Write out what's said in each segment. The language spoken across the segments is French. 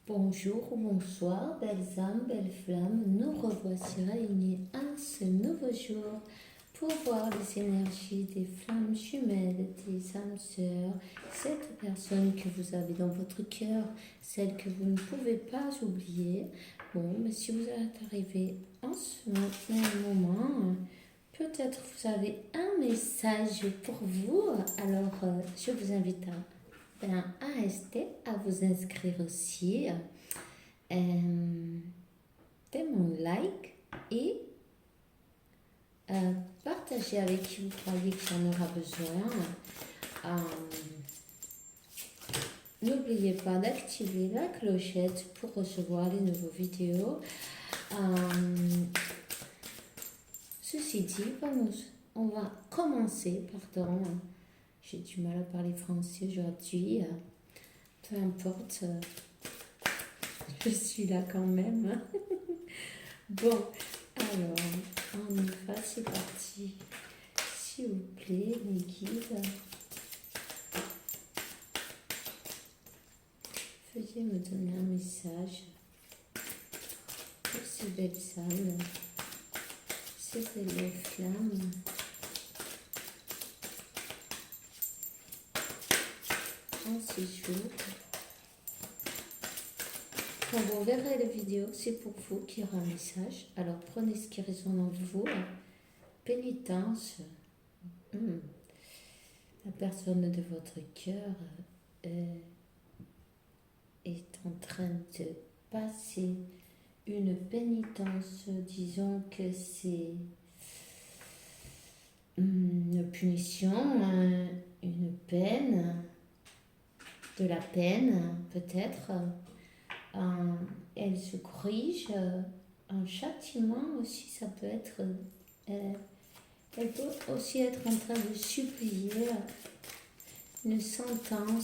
Bonjour ou bonsoir, belles âmes, belles flammes, nous revoici réunis à ce nouveau jour pour voir les énergies des flammes jumelles, des âmes sœurs, cette personne que vous avez dans votre cœur, celle que vous ne pouvez pas oublier. Bon, mais si vous êtes arrivé en ce moment, peut-être vous avez un message pour vous, alors je vous invite à rester, à vous inscrire aussi. Faites mon like et partagez avec qui vous croyez que j'en aura besoin. N'oubliez pas d'activer la clochette pour recevoir les nouveaux vidéos. Ceci dit, on va commencer, pardon, j'ai du mal à parler français aujourd'hui, peu importe, je suis là quand même. Bon, alors, on y va, c'est parti. S'il vous plaît, mes guides, veuillez me donner un message pour ces belles âmes, ces belles flammes. En ces jours, quand vous verrez la vidéo, c'est pour vous qu'il y aura un message. Alors prenez ce qui résonne en vous. Pénitence. La personne de votre cœur est en train de passer une pénitence. Disons que c'est une punition, une peine, de la peine peut-être. Elle se corrige, un châtiment aussi, ça peut être, elle peut aussi être en train de supplier une sentence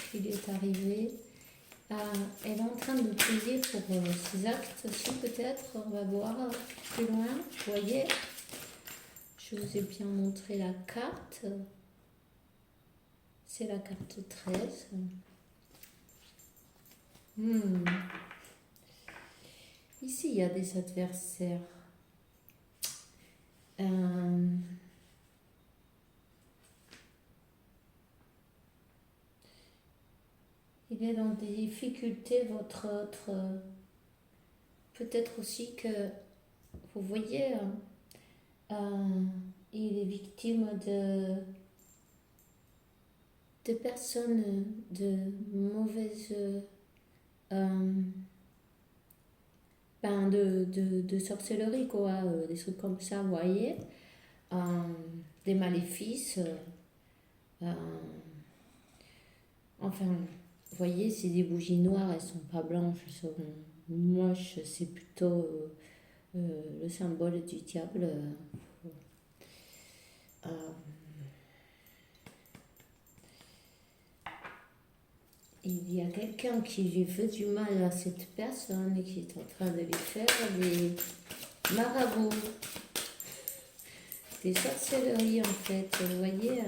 qui lui est arrivée. Elle est en train de payer pour ses actes aussi, peut-être. On va voir plus loin. Vous voyez, je vous ai bien montré la carte. C'est la carte 13. Ici, il y a des adversaires. Il est dans des difficultés, votre autre. Peut-être aussi que, vous voyez, il est victime de personnes de mauvaises. De sorcellerie, quoi, des trucs comme ça, vous voyez, des maléfices, enfin, vous voyez, c'est des bougies noires, elles sont pas blanches, elles sont moches, c'est plutôt le symbole du diable. Il y a quelqu'un qui lui fait du mal à cette personne et qui est en train de lui faire des marabouts, des sorcelleries en fait, vous voyez.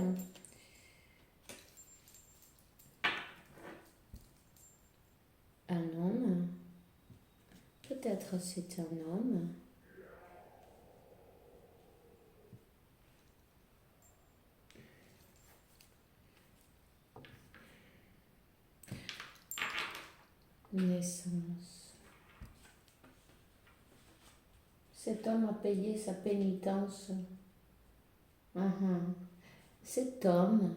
Un homme, peut-être c'est un homme. Naissance. Cet homme a payé sa pénitence. Cet homme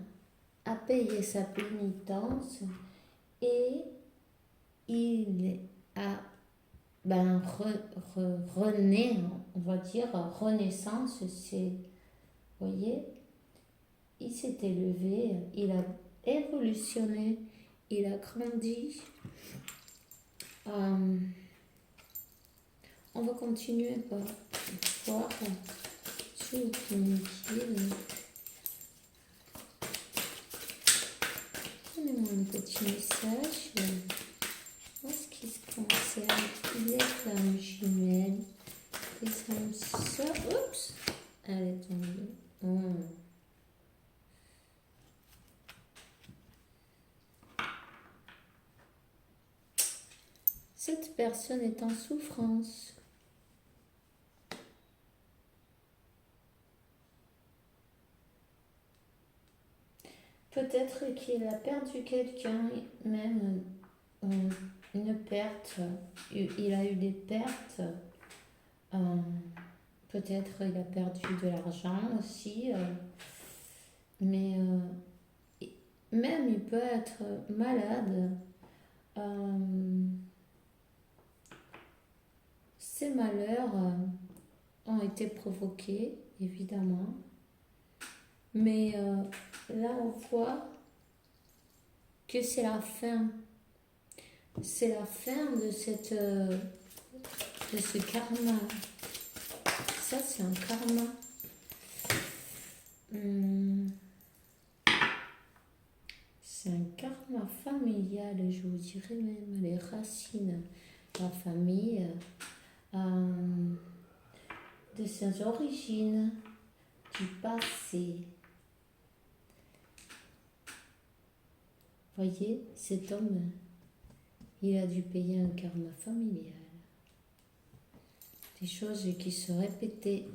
a payé sa pénitence et il a rené, on va dire, renaissance, c'est, vous voyez, il s'est élevé, il a évolutionné, il a grandi. On va continuer par voir sur le guide. Donnez-moi un petit message. En ce qui se concerne les flammes jumelles, les âmes sœurs. Oups! Elle est tombée. Cette personne est en souffrance. Peut-être qu'il a perdu quelqu'un, même une perte. Il a eu des pertes. Peut-être il a perdu de l'argent aussi. Mais même il peut être malade. Ces malheurs ont été provoqués, évidemment. Mais là, on voit que c'est la fin. C'est la fin de ce karma. Ça, c'est un karma. C'est un karma familial, je vous dirais même les racines de la famille, de ses origines, du passé. Voyez, cet homme, il a dû payer un karma familial. Des choses qui se répétaient.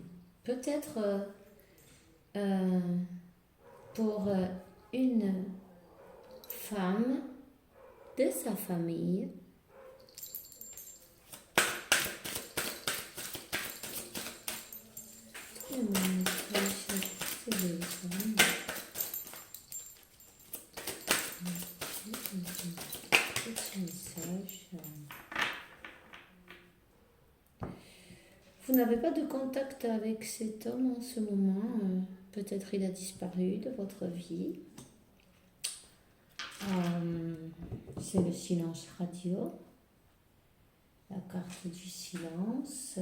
Peut-être pour une femme de sa famille. Vous n'avez pas de contact avec cet homme en ce moment. Peut-être il a disparu de votre vie. C'est le silence radio. La carte du silence.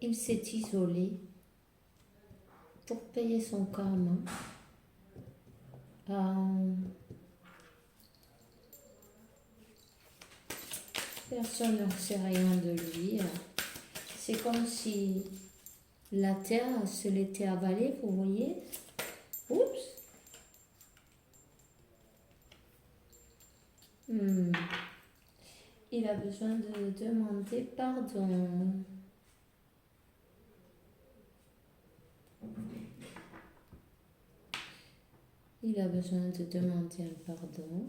Il s'est isolé pour payer son karma. Personne ne sait rien de lui. C'est comme si la terre se l'était avalée, vous voyez. Oups. Il a besoin de demander pardon. Il a besoin de demander un pardon.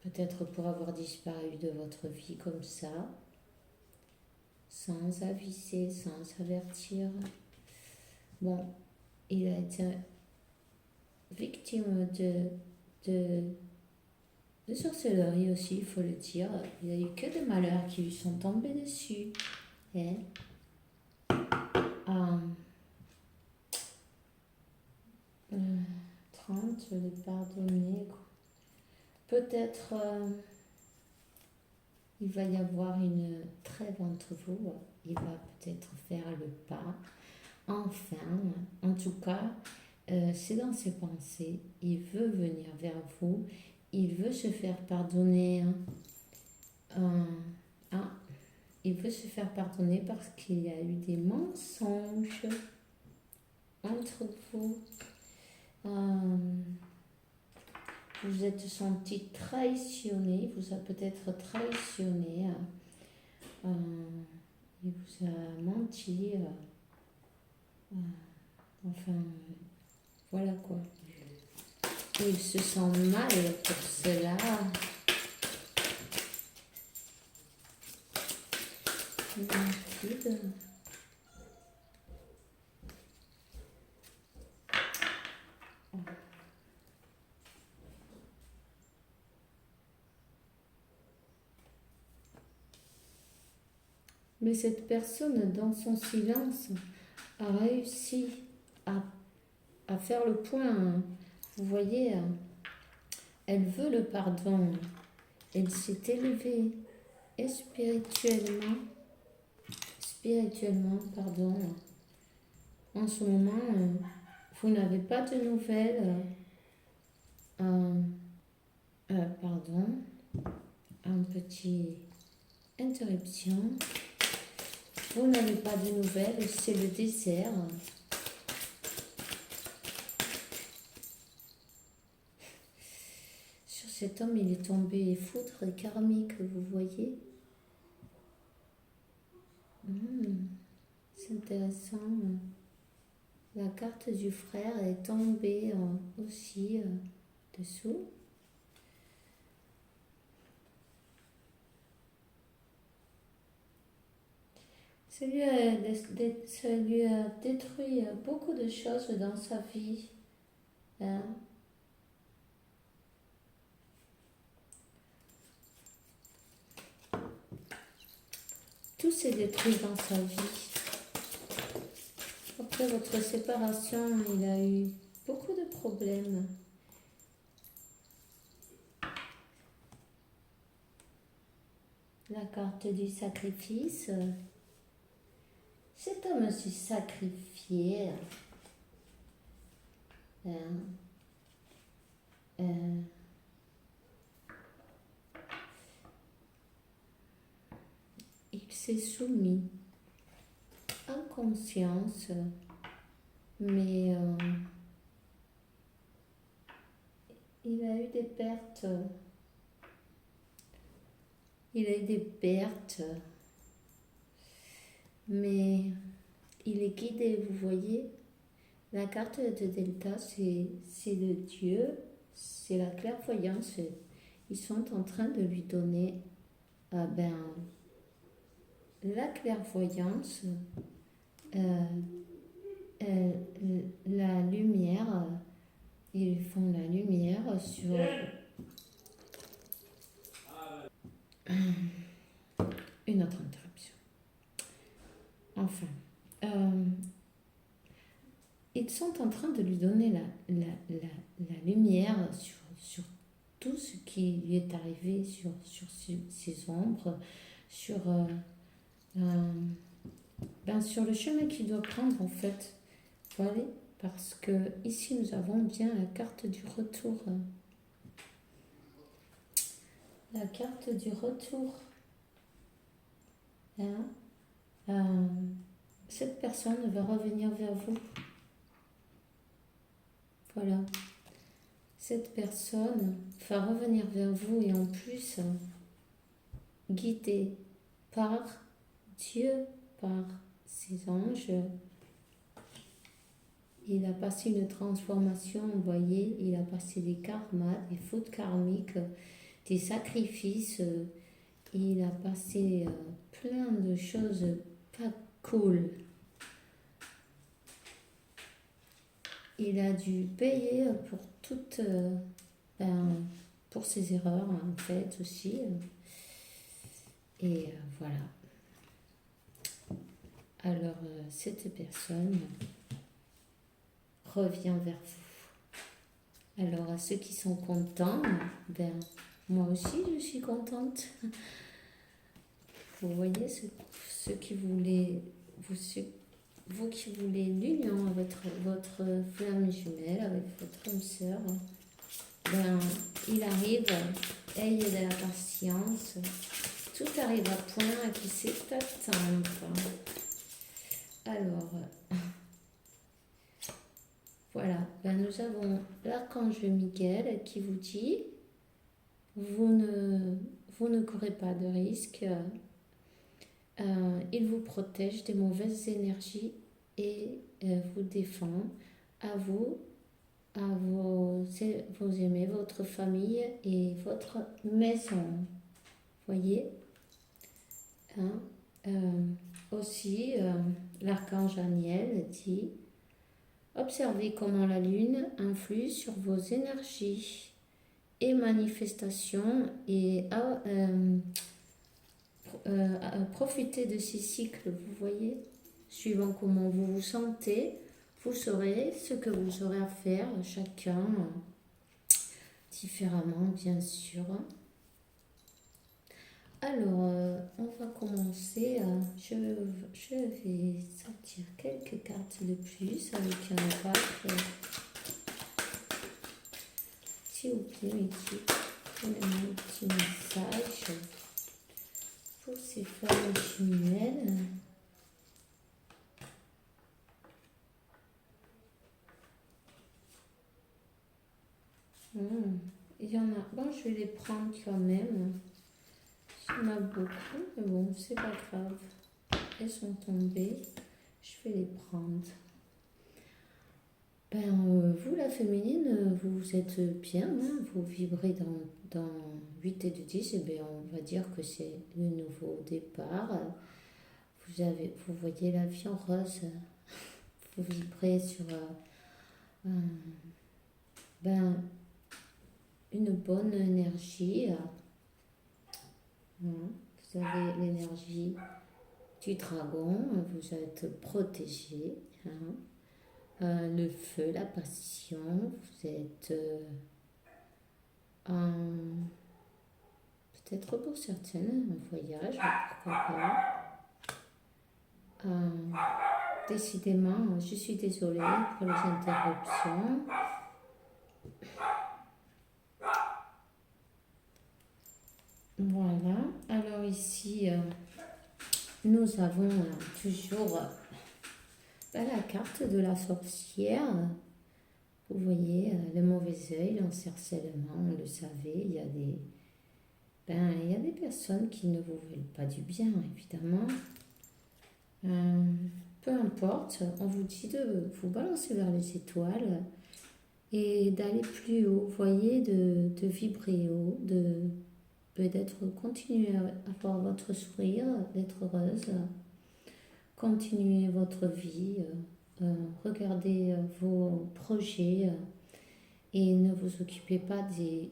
Peut-être pour avoir disparu de votre vie comme ça, sans aviser, sans avertir. Bon, il a été victime de sorcellerie aussi, il faut le dire. Il n'y a eu que des malheurs qui lui sont tombés dessus. Et, 30, le pardonner. Peut-être il va y avoir une trêve entre vous. Il va peut-être faire le pas. Enfin, en tout cas, c'est dans ses pensées. Il veut venir vers vous. Il veut se faire pardonner. Il veut se faire pardonner parce qu'il y a eu des mensonges entre vous. Vous êtes senti trahissonné. Il vous a peut-être trahissonné. Il vous a menti. Enfin, voilà quoi. Et il se sent mal pour cela. Mais cette personne, dans son silence, a réussi à faire le point. Vous voyez, elle veut le pardon. Elle s'est élevée et spirituellement, pardon. En ce moment, vous n'avez pas de nouvelles. Pardon, un petit interruption. Vous n'avez pas de nouvelles, c'est le désert. Sur cet homme, il est tombé foudre karmique, vous voyez. C'est intéressant. La carte du frère est tombée aussi dessous. Ça lui a détruit beaucoup de choses dans sa vie. Hein. Tout s'est détruit dans sa vie. Après votre séparation, il a eu beaucoup de problèmes. La carte du sacrifice. Cet homme s'est sacrifié. Il s'est soumis en conscience, mais il a eu des pertes. Il a eu des pertes, mais il est guidé, vous voyez. La carte de Delta, c'est le Dieu, c'est la clairvoyance. Ils sont en train de lui donner la clairvoyance, la lumière. Ils font la lumière sur... Une autre interruption. Enfin, ils sont en train de lui donner la lumière sur tout ce qui lui est arrivé, sur ses ombres, sur le chemin qu'il doit prendre en fait. Voilà, parce que ici nous avons bien la carte du retour. La carte du retour. Cette personne va revenir vers vous. Voilà. Cette personne va revenir vers vous et en plus guidée par Dieu, par ses anges. Il a passé une transformation, vous voyez, il a passé des karmas, des fautes karmiques, des sacrifices. Il a passé plein de choses pas cool. Il a dû payer pour toutes, pour ses erreurs en fait aussi. Et voilà. Alors cette personne revient vers vous. Alors à ceux qui sont contents, moi aussi je suis contente. Vous voyez, ceux qui voulaient, vous qui voulez l'union avec votre flamme jumelle, avec votre âme sœur, il arrive, ayez de la patience, tout arrive à point qui sait attendre. Alors, voilà, nous avons l'archange Michael qui vous dit, vous ne courez pas de risque. Il vous protège des mauvaises énergies et vous défend à vous, à vos aimés, votre famille et votre maison. Voyez, aussi, l'archange Aniel dit observez comment la lune influe sur vos énergies et manifestations et profitez de ces cycles, vous voyez, suivant comment vous vous sentez, vous saurez ce que vous aurez à faire, chacun différemment, bien sûr. Alors, on va commencer. Je vais sortir quelques cartes de plus avec un pack. S'il vous plaît, donnez-moi un petit message pour ces femmes jumelles. il y en a. Bon, je vais les prendre quand même. Il y en a beaucoup, mais bon, c'est pas grave. Elles sont tombées. Je vais les prendre. Vous, la féminine, vous êtes bien, hein, vous vibrez dans 8 et de 10, et bien, on va dire que c'est le nouveau départ. Vous voyez la vie en rose, vous vibrez sur ben, une bonne énergie. Hein. Vous avez l'énergie du dragon, vous êtes protégé. Hein. Le feu, la passion, vous êtes peut-être pour certaines un voyage, pourquoi pas. Décidément, je suis désolée pour les interruptions. Voilà, alors ici, nous avons toujours la carte de la sorcière. Vous voyez, le mauvais œil, l'encercellement, on le savait, il y a des personnes qui ne vous veulent pas du bien, évidemment. Peu importe, on vous dit de vous balancer vers les étoiles et d'aller plus haut, vous voyez, de vibrer haut, de peut-être continuer à avoir votre sourire, d'être heureuse, continuer votre vie, regardez vos projets et ne vous occupez pas des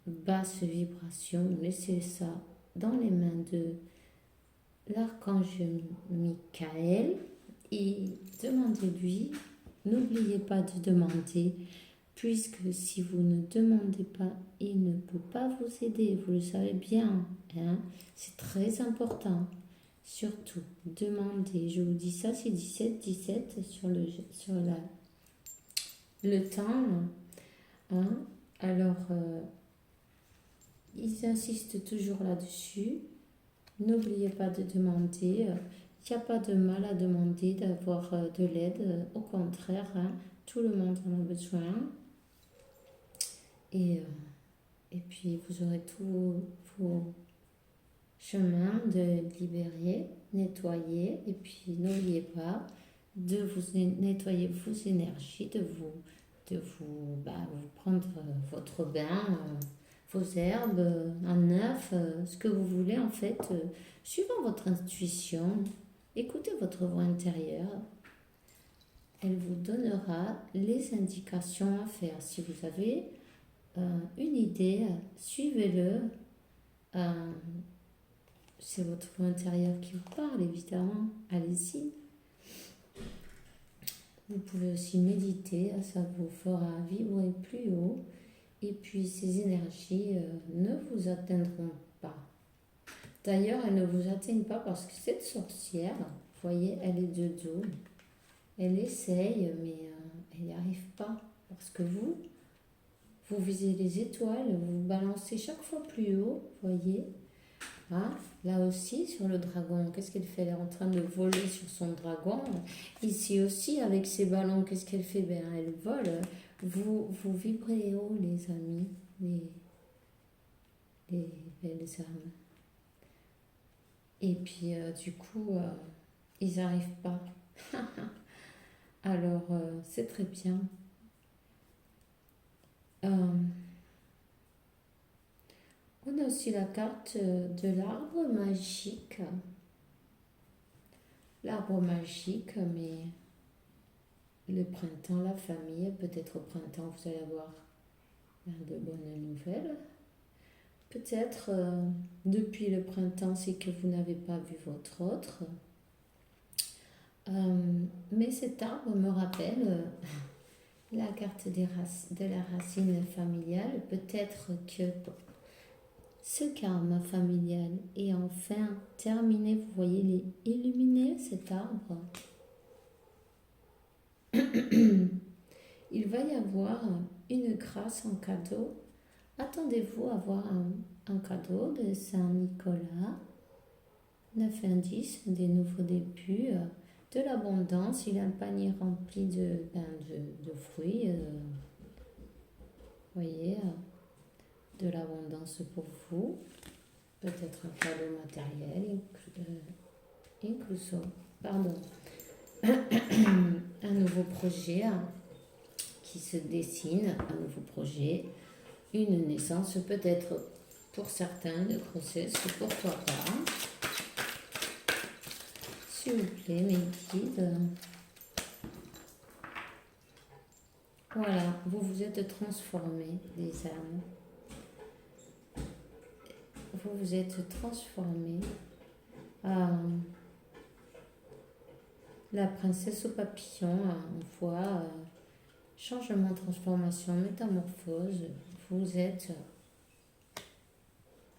basses vibrations, laissez ça dans les mains de l'archange Michael et demandez-lui, n'oubliez pas de demander, puisque si vous ne demandez pas, il ne peut pas vous aider, vous le savez bien, hein? C'est très important. Surtout, demandez, je vous dis ça, c'est 17 sur le temps. Hein? Alors, ils insistent toujours là-dessus. N'oubliez pas de demander. Il n'y a pas de mal à demander d'avoir de l'aide. Au contraire, hein, tout le monde en a besoin. Et puis, vous aurez tous vos chemins de libérer, nettoyer. Et puis, n'oubliez pas de vous nettoyer vos énergies, de vous prendre votre bain, vos herbes, un œuf, ce que vous voulez en fait, suivant votre intuition, écoutez votre voix intérieure, elle vous donnera les indications à faire. Si vous avez une idée, suivez-le, c'est votre voix intérieure qui vous parle évidemment, allez-y. Vous pouvez aussi méditer, ça vous fera vibrer plus haut. Et puis ces énergies ne vous atteindront pas. D'ailleurs, elles ne vous atteignent pas parce que cette sorcière, vous voyez, elle est de dos. Elle essaye, mais elle n'y arrive pas. Parce que vous visez les étoiles, vous balancez chaque fois plus haut, vous voyez. Hein? Là aussi, sur le dragon, qu'est-ce qu'elle fait? Elle est en train de voler sur son dragon. Ici aussi, avec ses ballons, qu'est-ce qu'elle fait? Elle vole. Vous vibrez haut, les amis, les belles âmes. Et puis, du coup, ils n'arrivent pas. Alors, c'est très bien. On a aussi la carte de l'arbre magique. L'arbre magique, mais le printemps, la famille, peut-être au printemps, vous allez avoir de bonnes nouvelles. Peut-être depuis le printemps, c'est que vous n'avez pas vu votre autre. Mais cet arbre me rappelle la carte de la racine familiale. Peut-être que ce karma familial est enfin terminé. Vous voyez, il est illuminé, cet arbre. Il va y avoir une grâce en cadeau. Attendez-vous à avoir un cadeau de Saint-Nicolas. 9 indices, des nouveaux débuts, de l'abondance. Il a un panier rempli de fruits. voyez, de l'abondance pour vous. Peut-être un cadeau matériel, incluso, pardon, un nouveau projet qui se dessine, un nouveau projet, une naissance, peut-être pour certains de grossesse, pourquoi pas. S'il vous plaît, mes guides. Voilà, vous vous êtes transformés, les âmes. Vous vous êtes transformés. La princesse au papillon, on voit changement, transformation, métamorphose. Vous êtes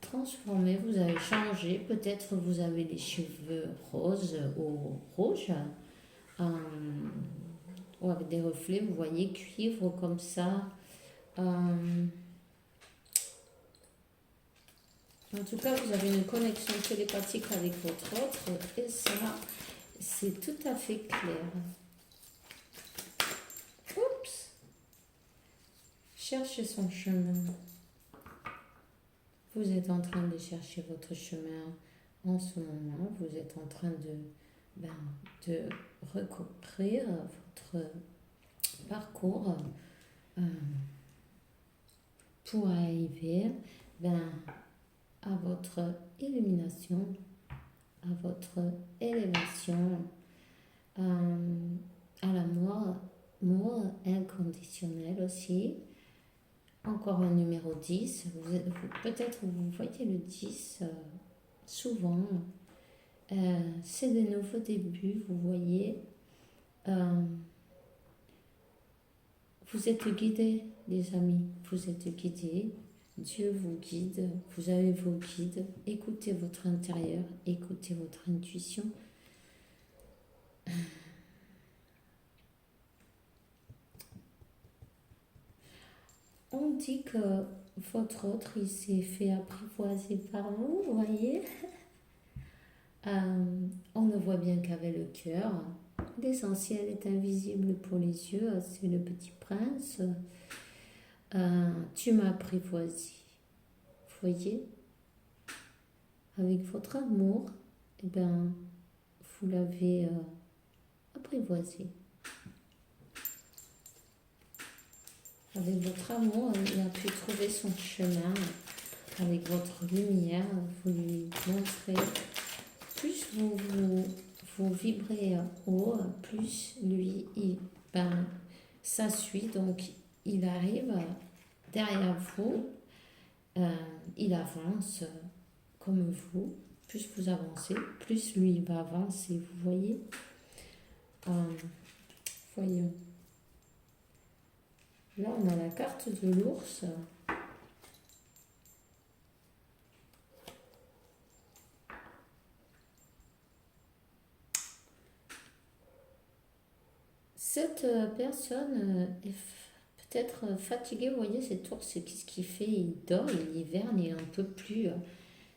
transformé, vous avez changé. Peut-être vous avez les cheveux roses ou rouges, ou avec des reflets, vous voyez, cuivre comme ça. En tout cas, vous avez une connexion télépathique avec votre autre, et ça, c'est tout à fait clair. Oups! Cherchez son chemin. Vous êtes en train de chercher votre chemin en ce moment. Vous êtes en train de recouvrir votre parcours pour arriver à votre illumination, à votre élévation, à l'amour inconditionnel aussi. Encore un numéro 10. Peut-être vous voyez le 10 souvent. C'est de nouveaux débuts, vous voyez. Vous êtes guidés, les amis. Vous êtes guidés. Dieu vous guide. Vous avez vos guides. Écoutez votre intérieur. Écoutez votre intuition. On dit que votre autre, il s'est fait apprivoiser par vous, vous voyez. On ne voit bien qu'avec le cœur. L'essentiel est invisible pour les yeux, c'est le petit prince. Tu m'as apprivoisé. Vous voyez, avec votre amour, vous l'avez apprivoisé. Avec votre amour, il a pu trouver son chemin. Avec votre lumière, vous lui montrez. Plus vous vibrez haut, plus lui, ça suit. Donc, il arrive derrière vous. Il avance comme vous. Plus vous avancez, plus lui va avancer. Vous voyez. Voyons. Là, on a la carte de l'ours. Cette personne est peut-être fatiguée. Vous voyez, cet ours, qu'est-ce qu'il fait? Il dort, il hiverne, il n'en peut plus.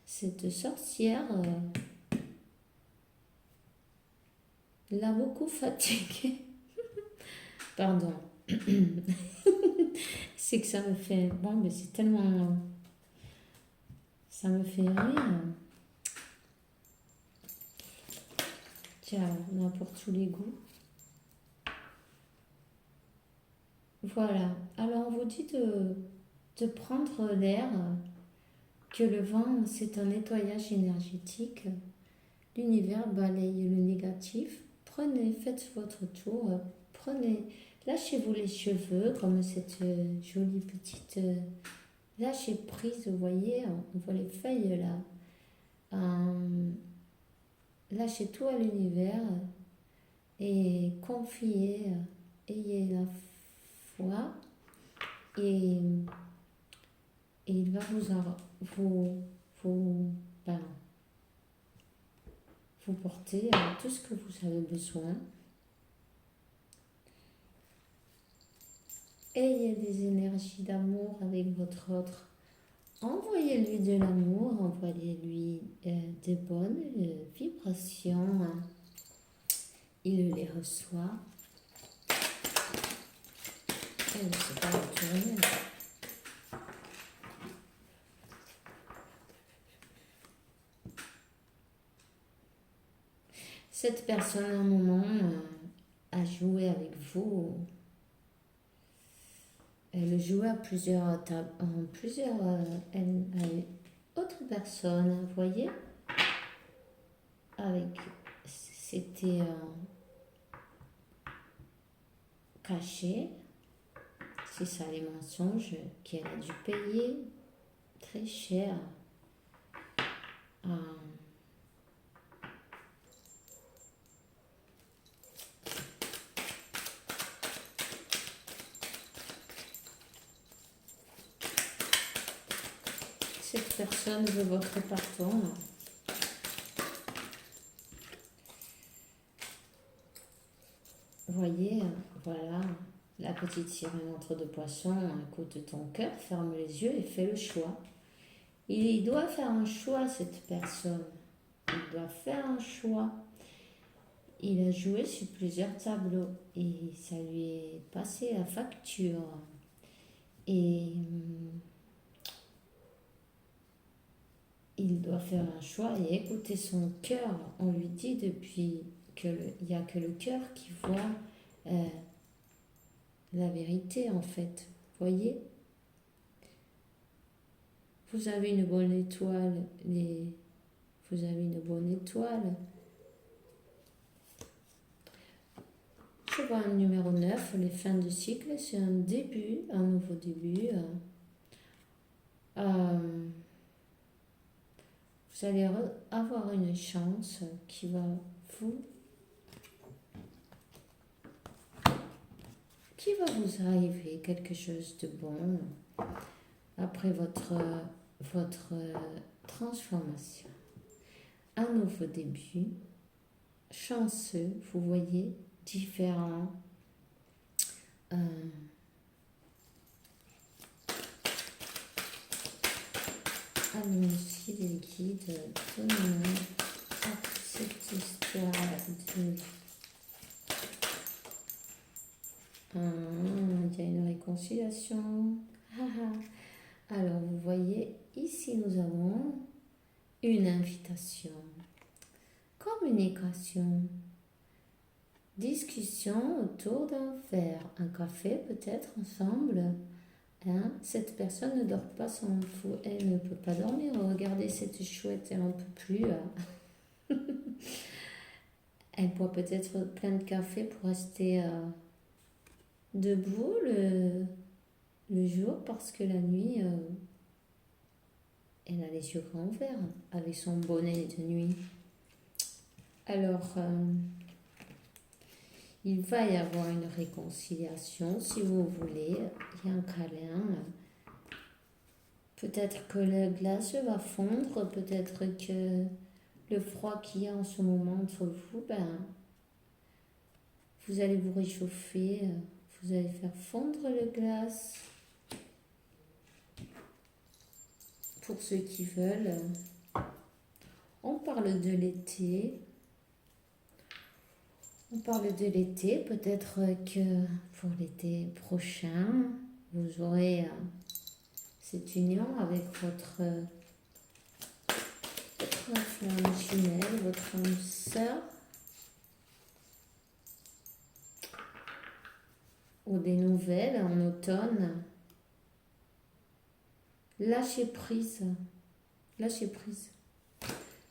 Cette sorcière l'a beaucoup fatigué. Pardon. C'est que ça me fait... Bon, mais c'est tellement... Ça me fait rire. Tiens, on a pour tous les goûts. Voilà. Alors, on vous dit de prendre l'air, que le vent, c'est un nettoyage énergétique. L'univers balaye le négatif. Prenez, faites votre tour. Prenez... Lâchez-vous les cheveux, comme cette jolie petite... lâchez prise, vous voyez, on voit les feuilles là. Lâchez tout à l'univers et confiez, ayez la foi et il va vous porter tout ce que vous avez besoin. Ayez des énergies d'amour avec votre autre. Envoyez-lui de l'amour, envoyez-lui des bonnes vibrations. Il les reçoit. Elle ne sait pas retourner. Cette personne, à un moment, a joué avec vous. Elle jouait à plusieurs tables, en plusieurs, avec autre personne, vous voyez, avec, c'était caché, c'est ça les mensonges qu'elle a dû payer très cher. Euh, cette personne veut votre pardon. Vous voyez, voilà, la petite sirène entre deux poissons, écoute ton cœur, ferme les yeux et fais le choix. Il doit faire un choix, cette personne. Il doit faire un choix. Il a joué sur plusieurs tableaux et ça lui est passé la facture. Et il doit faire un choix et écouter son cœur. On lui dit depuis qu'il n'y a que le cœur qui voit la vérité, en fait. Voyez, vous avez une bonne étoile. Vous avez une bonne étoile. Je vois un numéro 9, les fins de cycle, c'est un début, un nouveau début. Vous allez avoir une chance qui va vous arriver, quelque chose de bon après votre transformation. Un nouveau début, chanceux, vous voyez, différent. Allons-y, les guides, donnez-nous cette histoire de... il y a une réconciliation. Alors, vous voyez, ici, nous avons une invitation. Communication. Discussion autour d'un verre. Un café, peut-être, ensemble. Hein? Cette personne ne dort pas sans fou. Elle ne peut pas dormir. Regardez cette chouette, elle n'en peut plus. Elle boit peut-être plein de café pour rester debout le jour parce que la nuit, elle a les yeux grands ouverts avec son bonnet de nuit. Alors, il va y avoir une réconciliation si vous voulez. Il y a un câlin. Peut-être que la glace va fondre, peut-être que le froid qu'il y a en ce moment entre vous, vous allez vous réchauffer, vous allez faire fondre la glace. Pour ceux qui veulent, on parle de l'été. On parle de l'été, peut-être que pour l'été prochain, vous aurez cette union avec votre flamme jumelle, votre âme sœur, ou des nouvelles en automne. Lâchez prise, lâchez prise.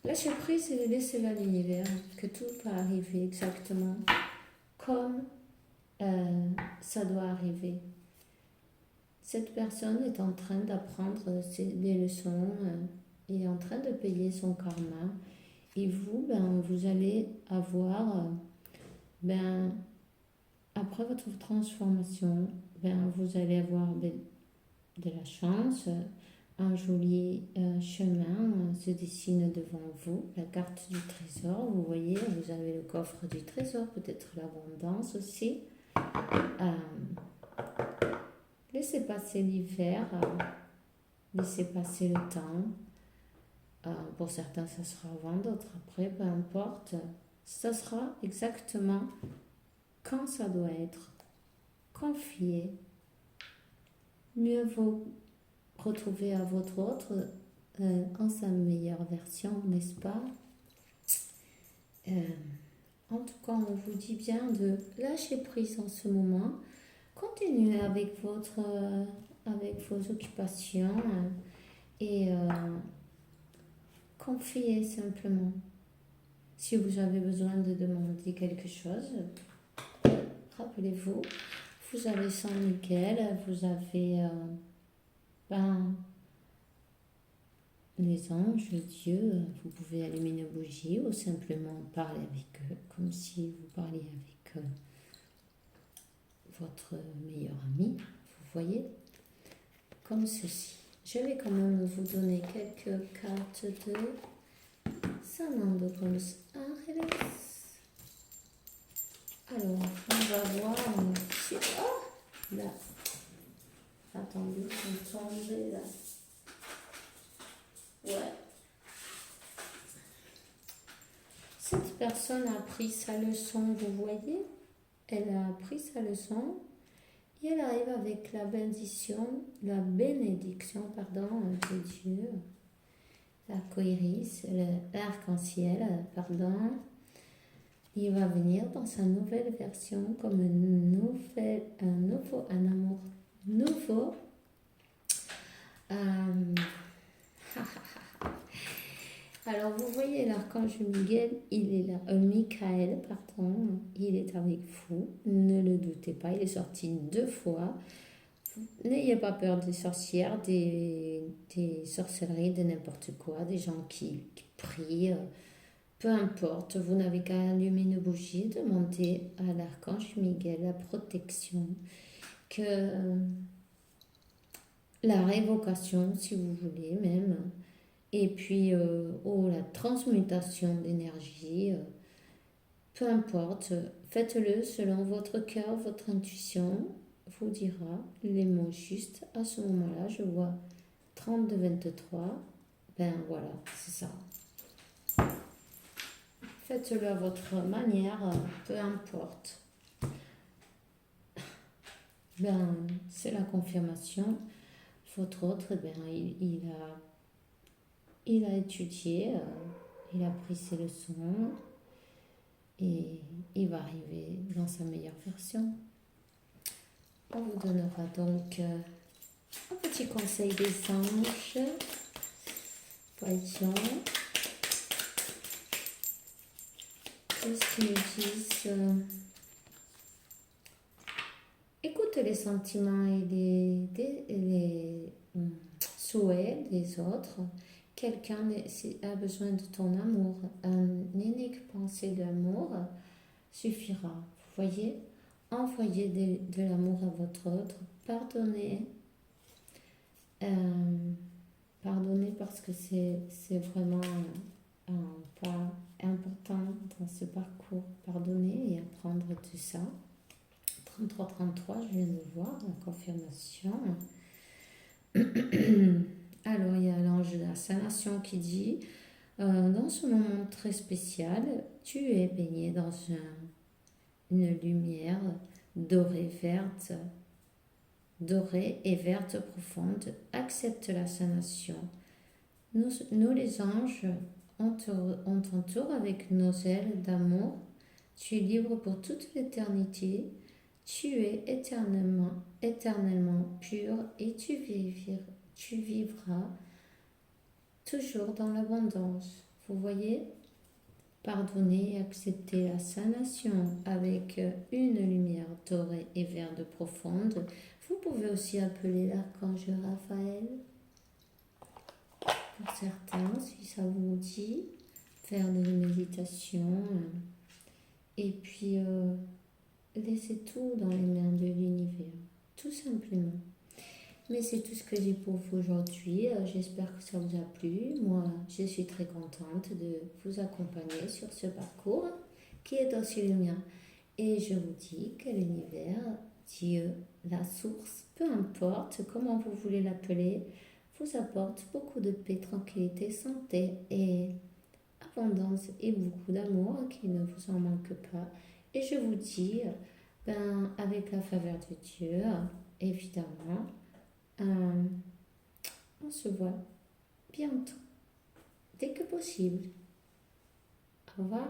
Lâchez prise et laissez-le à l'univers, que tout va arriver exactement comme ça doit arriver. Cette personne est en train d'apprendre des leçons et en train de payer son karma. Et vous, vous allez avoir, après votre transformation, vous allez avoir de la chance. Un joli chemin se dessine devant vous, la carte du trésor. Vous voyez, vous avez le coffre du trésor, peut-être l'abondance aussi. Laissez passer l'hiver, laissez passer le temps. Pour certains, ça sera avant, d'autres après, peu importe. Ça sera exactement quand ça doit être. Confiez. Mieux vaut retrouver à votre autre en sa meilleure version, n'est-ce pas? En tout cas, on vous dit bien de lâcher prise en ce moment. Continuez avec vos occupations et confiez simplement. Si vous avez besoin de demander quelque chose, rappelez-vous, vous avez Saint Michael, vous avez les anges, Dieu, vous pouvez allumer une bougie ou simplement parler avec eux, comme si vous parliez avec votre meilleur ami, vous voyez, comme ceci. Je vais quand même vous donner quelques cartes de Sanando Cruz Ángeles. Alors, on va voir si... Oh, là. Attendez, je vais tomber là. Ouais. Cette personne a appris sa leçon, vous voyez? Elle a appris sa leçon et elle arrive avec la bénédiction, de Dieu, l'arc-iris, l'arc-en-ciel, pardon. Il va venir dans sa nouvelle version comme un amour nouveau. Alors vous voyez l'archange Miguel, il est là, Michael, pardon, il est avec vous, ne le doutez pas, il est sorti 2 fois. N'ayez pas peur des sorcières, des sorcelleries, de n'importe quoi, des gens qui prient, peu importe, vous n'avez qu'à allumer une bougie, demander à l'archange Miguel la protection, que la révocation, si vous voulez même, et puis la transmutation d'énergie, peu importe, faites-le selon votre cœur, votre intuition vous dira les mots justes. À ce moment-là, je vois 32-23, ben voilà, c'est ça. Faites-le à votre manière, peu importe. Ben, c'est la confirmation. Votre autre, ben, il a étudié, il a pris ses leçons et il va arriver dans sa meilleure version. On vous donnera donc un petit conseil des anges. Voyons. Qu'est-ce qu'ils nous disent? Écoute les sentiments et les souhaits des autres. Quelqu'un a besoin de ton amour. Une unique pensée d'amour suffira. Vous voyez? Envoyez de l'amour à votre autre. Pardonnez. Pardonnez parce que c'est vraiment un pas important dans ce parcours. Pardonner et apprendre tout ça. 33-33, je viens de voir la confirmation. Alors, il y a l'ange de la sanation qui dit dans ce moment très spécial, tu es baigné dans une lumière dorée et verte profonde. Accepte la sanation. Nous les anges, on t'entoure avec nos ailes d'amour. Tu es libre pour toute l'éternité. Tu es éternellement pur et tu vivras toujours dans l'abondance. Vous voyez? Pardonnez et acceptez la sanation avec une lumière dorée et verte profonde. Vous pouvez aussi appeler l'archange Raphaël. Pour certains, si ça vous dit, faire des méditations. Et puis, laissez tout dans les mains de l'univers. Tout simplement. Mais c'est tout ce que j'ai pour vous aujourd'hui. J'espère que ça vous a plu. Moi, je suis très contente de vous accompagner sur ce parcours qui est aussi le mien. Et je vous dis que l'univers, Dieu, la source, peu importe comment vous voulez l'appeler, vous apporte beaucoup de paix, tranquillité, santé et abondance et beaucoup d'amour, qu'il ne vous en manque pas. Et je vous dis, avec la faveur de Dieu, évidemment, on se voit bientôt, dès que possible. Au revoir.